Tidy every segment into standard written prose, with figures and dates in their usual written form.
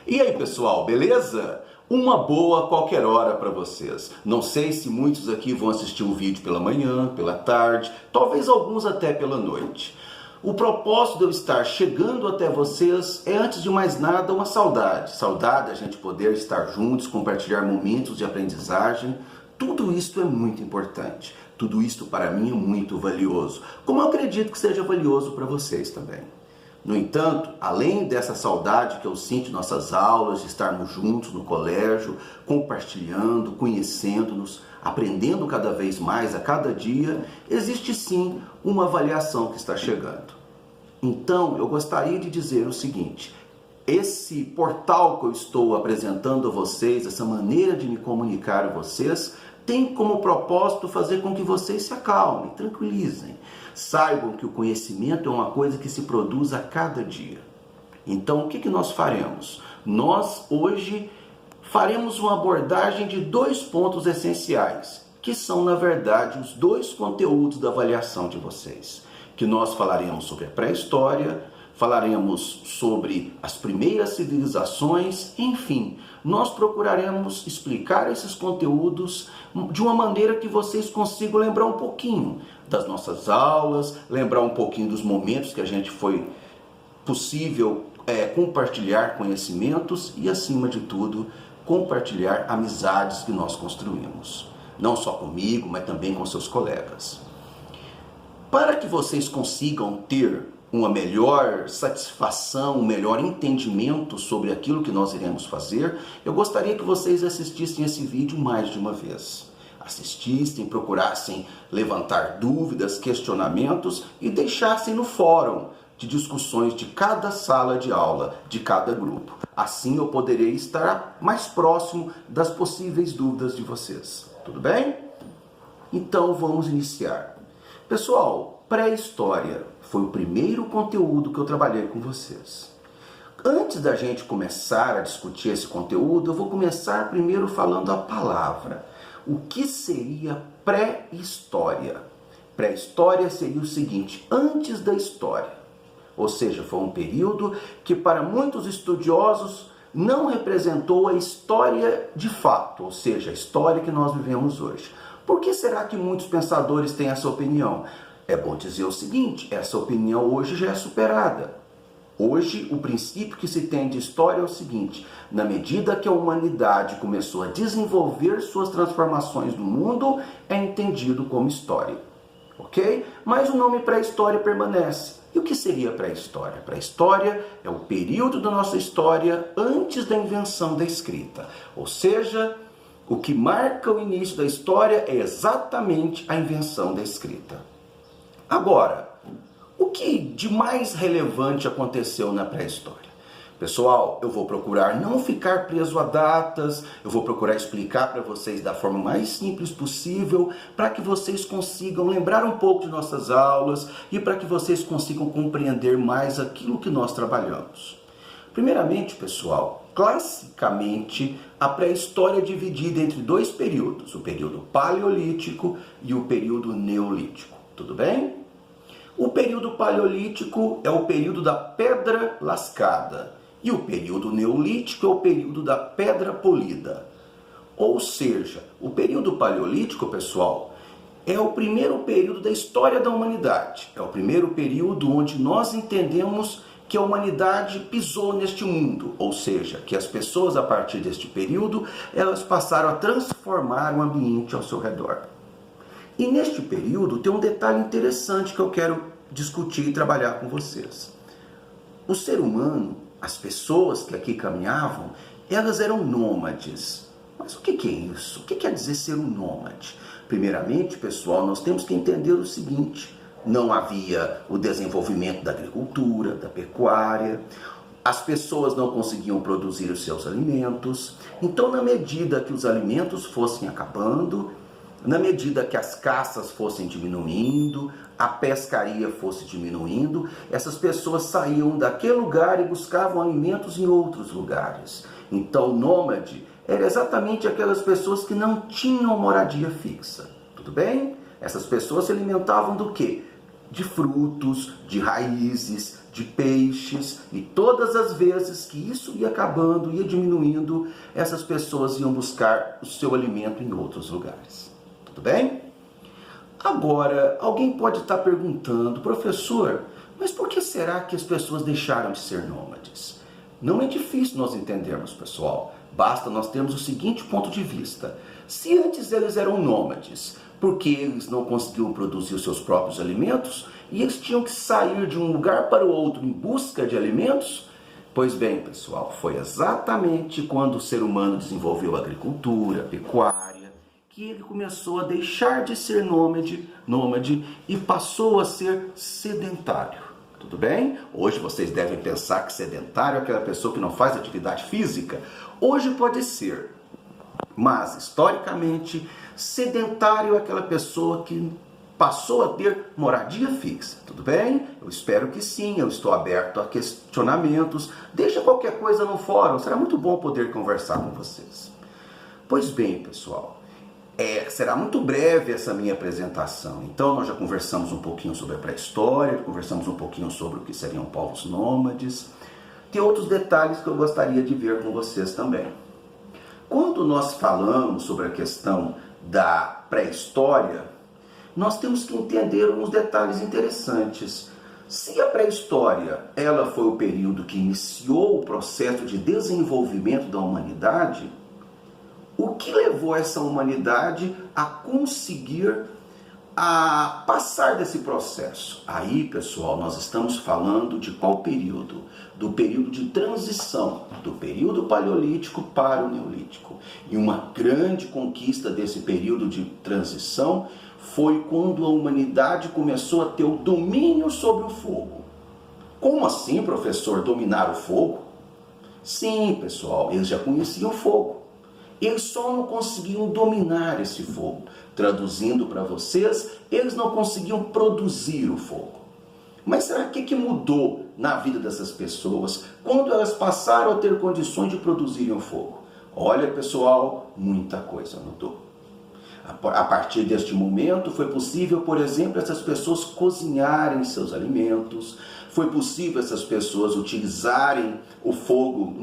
E aí, pessoal, beleza? Uma boa qualquer hora para vocês. Não sei se muitos aqui vão assistir o vídeo pela manhã, pela tarde, talvez alguns até pela noite. O propósito de eu estar chegando até vocês é, antes de mais nada, uma saudade. Saudade a gente poder estar juntos, compartilhar momentos de aprendizagem. Tudo isso é muito importante. Tudo isso para mim é muito valioso. Como eu acredito que seja valioso para vocês também. No entanto, além dessa saudade que eu sinto em nossas aulas, de estarmos juntos no colégio, compartilhando, conhecendo-nos, aprendendo cada vez mais a cada dia, existe sim uma avaliação que está chegando. Então, eu gostaria de dizer o seguinte: esse portal que eu estou apresentando a vocês, essa maneira de me comunicar a vocês, tem como propósito fazer com que vocês se acalmem, tranquilizem. Saibam que o conhecimento é uma coisa que se produz a cada dia. Então, o que nós faremos? Nós, hoje, faremos uma abordagem de 2 pontos essenciais, que são, na verdade, os 2 conteúdos da avaliação de vocês. Que nós falaremos sobre a pré-história, falaremos sobre as primeiras civilizações, enfim, nós procuraremos explicar esses conteúdos de uma maneira que vocês consigam lembrar um pouquinho das nossas aulas, lembrar um pouquinho dos momentos que a gente foi possível compartilhar conhecimentos e, acima de tudo, compartilhar amizades que nós construímos. Não só comigo, mas também com seus colegas. Para que vocês consigam ter uma melhor satisfação, um melhor entendimento sobre aquilo que nós iremos fazer, eu gostaria que vocês assistissem esse vídeo mais de uma vez. Assistissem, procurassem levantar dúvidas, questionamentos e deixassem no fórum de discussões de cada sala de aula, de cada grupo. Assim eu poderei estar mais próximo das possíveis dúvidas de vocês. Tudo bem? Então vamos iniciar. Pessoal, pré-história foi o primeiro conteúdo que eu trabalhei com vocês. Antes da gente começar a discutir esse conteúdo, eu vou começar primeiro falando a palavra. O que seria pré-história? Pré-história seria o seguinte: antes da história. Ou seja, foi um período que para muitos estudiosos não representou a história de fato, ou seja, a história que nós vivemos hoje. Por que será que muitos pensadores têm essa opinião? É bom dizer o seguinte: essa opinião hoje já é superada. Hoje, o princípio que se tem de história é o seguinte: na medida que a humanidade começou a desenvolver suas transformações no mundo, é entendido como história. Ok? Mas o nome pré-história permanece. E o que seria pré-história? Pré-história é o período da nossa história antes da invenção da escrita. Ou seja, o que marca o início da história é exatamente a invenção da escrita. Agora, o que de mais relevante aconteceu na pré-história? Pessoal, eu vou procurar não ficar preso a datas, eu vou procurar explicar para vocês da forma mais simples possível, para que vocês consigam lembrar um pouco de nossas aulas e para que vocês consigam compreender mais aquilo que nós trabalhamos. Primeiramente, pessoal, classicamente, a pré-história é dividida entre 2 períodos, o período paleolítico e o período neolítico. Tudo bem? O período paleolítico é o período da pedra lascada e o período neolítico é o período da pedra polida. Ou seja, o período paleolítico, pessoal, é o primeiro período da história da humanidade. É o primeiro período onde nós entendemos que a humanidade pisou neste mundo, ou seja, que as pessoas a partir deste período, elas passaram a transformar o ambiente ao seu redor. E neste período tem um detalhe interessante que eu quero discutir e trabalhar com vocês. O ser humano, as pessoas que aqui caminhavam, elas eram nômades. Mas o que é isso? O que quer dizer ser um nômade? Primeiramente, pessoal, nós temos que entender o seguinte: não havia o desenvolvimento da agricultura, da pecuária, as pessoas não conseguiam produzir os seus alimentos. Então, na medida que os alimentos fossem acabando, na medida que as caças fossem diminuindo, a pescaria fosse diminuindo, essas pessoas saíam daquele lugar e buscavam alimentos em outros lugares. Então, nômade era exatamente aquelas pessoas que não tinham moradia fixa. Tudo bem? Essas pessoas se alimentavam do quê? de frutos, de raízes, de peixes, e todas as vezes que isso ia acabando, ia diminuindo, essas pessoas iam buscar o seu alimento em outros lugares. Tudo bem? Agora, alguém pode estar perguntando, professor, mas por que será que as pessoas deixaram de ser nômades? Não é difícil nós entendermos, pessoal. Basta nós termos o seguinte ponto de vista. Se antes eles eram nômades, porque eles não conseguiam produzir os seus próprios alimentos, e eles tinham que sair de um lugar para o outro em busca de alimentos, pois bem, pessoal, foi exatamente quando o ser humano desenvolveu a agricultura, a pecuária, que ele começou a deixar de ser nômade e passou a ser sedentário. Tudo bem? Hoje vocês devem pensar que sedentário é aquela pessoa que não faz atividade física. Hoje pode ser, mas historicamente, sedentário é aquela pessoa que passou a ter moradia fixa. Tudo bem? Eu espero que sim, eu estou aberto a questionamentos. Deixa qualquer coisa no fórum, será muito bom poder conversar com vocês. Pois bem, pessoal, será muito breve essa minha apresentação. Então nós já conversamos um pouquinho sobre a pré-história, conversamos um pouquinho sobre o que seriam povos nômades. Tem outros detalhes que eu gostaria de ver com vocês também. Quando nós falamos sobre a questão da pré-história, nós temos que entender uns detalhes interessantes. Se a pré-história ela foi o período que iniciou o processo de desenvolvimento da humanidade, o que levou essa humanidade a conseguir passar desse processo? Aí, pessoal, nós estamos falando de qual período? Do período de transição, do período paleolítico para o neolítico. E uma grande conquista desse período de transição foi quando a humanidade começou a ter o domínio sobre o fogo. Como assim, professor, dominar o fogo? Sim, pessoal, eles já conheciam o fogo. Eles só não conseguiam dominar esse fogo. Traduzindo para vocês, eles não conseguiam produzir o fogo. Mas será que mudou na vida dessas pessoas quando elas passaram a ter condições de produzirem o fogo? Olha, pessoal, muita coisa mudou. A partir deste momento foi possível, por exemplo, essas pessoas cozinharem seus alimentos, foi possível essas pessoas utilizarem o fogo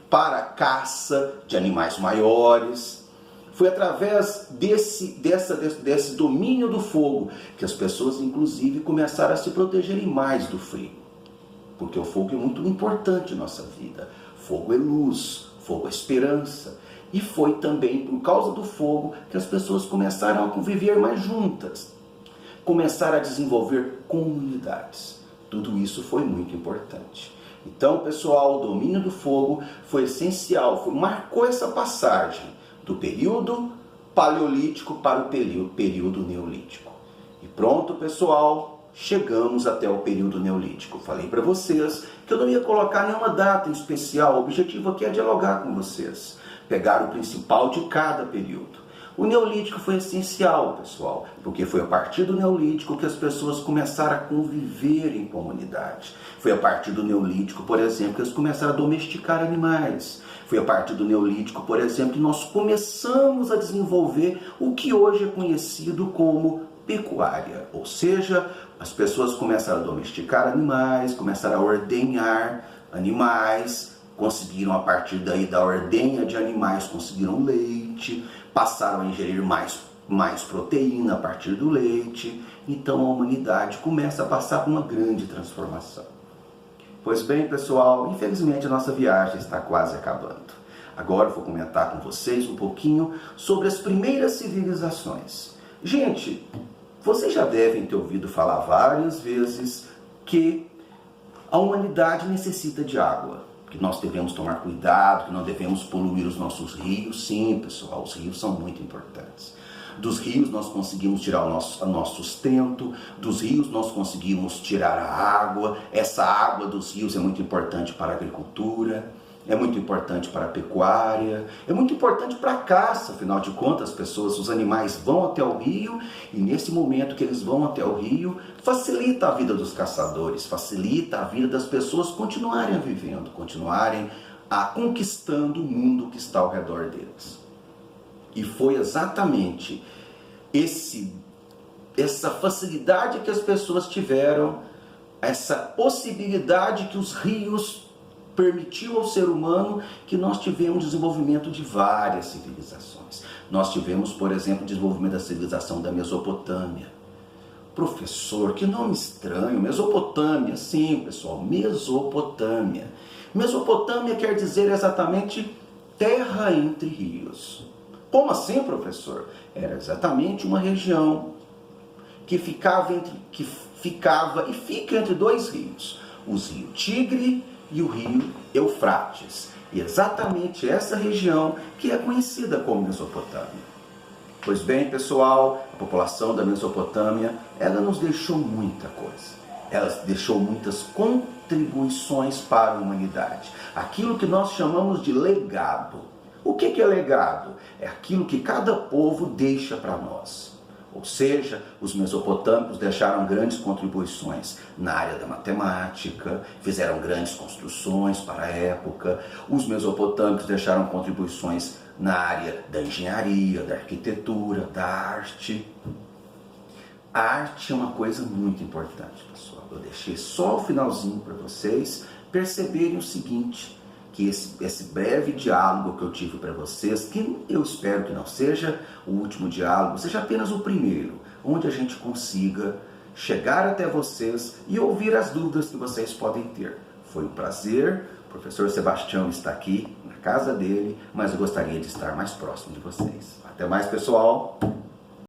para a caça de animais maiores. Foi através desse domínio do fogo que as pessoas, inclusive, começaram a se protegerem mais do frio. Porque o fogo é muito importante em nossa vida. Fogo é luz, fogo é esperança. E foi também por causa do fogo que as pessoas começaram a conviver mais juntas. Começaram a desenvolver comunidades. Tudo isso foi muito importante. Então, pessoal, o domínio do fogo foi essencial, marcou essa passagem do período paleolítico para o período neolítico. E pronto, pessoal, chegamos até o período neolítico. Falei para vocês que eu não ia colocar nenhuma data em especial, o objetivo aqui é dialogar com vocês, pegar o principal de cada período. O neolítico foi essencial, pessoal, porque foi a partir do neolítico que as pessoas começaram a conviver em comunidade. Foi a partir do neolítico, por exemplo, que eles começaram a domesticar animais. Foi a partir do neolítico, por exemplo, que nós começamos a desenvolver o que hoje é conhecido como pecuária. Ou seja, as pessoas começaram a domesticar animais, começaram a ordenhar animais, conseguiram a partir daí da ordenha de animais, conseguiram leite, passaram a ingerir mais proteína a partir do leite. Então a humanidade começa a passar por uma grande transformação. Pois bem, pessoal, infelizmente a nossa viagem está quase acabando. Agora eu vou comentar com vocês um pouquinho sobre as primeiras civilizações. Gente, vocês já devem ter ouvido falar várias vezes que a humanidade necessita de água, que nós devemos tomar cuidado, que não devemos poluir os nossos rios. Sim, pessoal, os rios são muito importantes. Dos rios nós conseguimos tirar o nosso sustento, dos rios nós conseguimos tirar a água. Essa água dos rios é muito importante para a agricultura, é muito importante para a pecuária, é muito importante para a caça. Afinal de contas, os animais vão até o rio, e nesse momento que eles vão até o rio, facilita a vida dos caçadores, facilita a vida das pessoas continuarem vivendo, continuarem conquistando o mundo que está ao redor deles. E foi exatamente essa facilidade que as pessoas tiveram, essa possibilidade que os rios permitiu ao ser humano, que nós tivemos desenvolvimento de várias civilizações. Nós tivemos, por exemplo, o desenvolvimento da civilização da Mesopotâmia. Professor, que nome estranho, Mesopotâmia, sim pessoal, Mesopotâmia. Mesopotâmia quer dizer exatamente terra entre rios. Como assim, professor? Era exatamente uma região que ficava e fica entre dois rios, os rios Tigre e o rio Eufrates. E exatamente essa região que é conhecida como Mesopotâmia. Pois bem, pessoal, a população da Mesopotâmia, ela nos deixou muita coisa. Ela deixou muitas contribuições para a humanidade. Aquilo que nós chamamos de legado. O que é legado? É aquilo que cada povo deixa para nós. Ou seja, os mesopotâmicos deixaram grandes contribuições na área da matemática, fizeram grandes construções para a época. Os mesopotâmicos deixaram contribuições na área da engenharia, da arquitetura, da arte. A arte é uma coisa muito importante, pessoal. Eu deixei só o finalzinho para vocês perceberem o seguinte, que esse breve diálogo que eu tive para vocês, que eu espero que não seja o último diálogo, seja apenas o primeiro, onde a gente consiga chegar até vocês e ouvir as dúvidas que vocês podem ter. Foi um prazer, o professor Sebastião está aqui na casa dele, mas eu gostaria de estar mais próximo de vocês. Até mais, pessoal!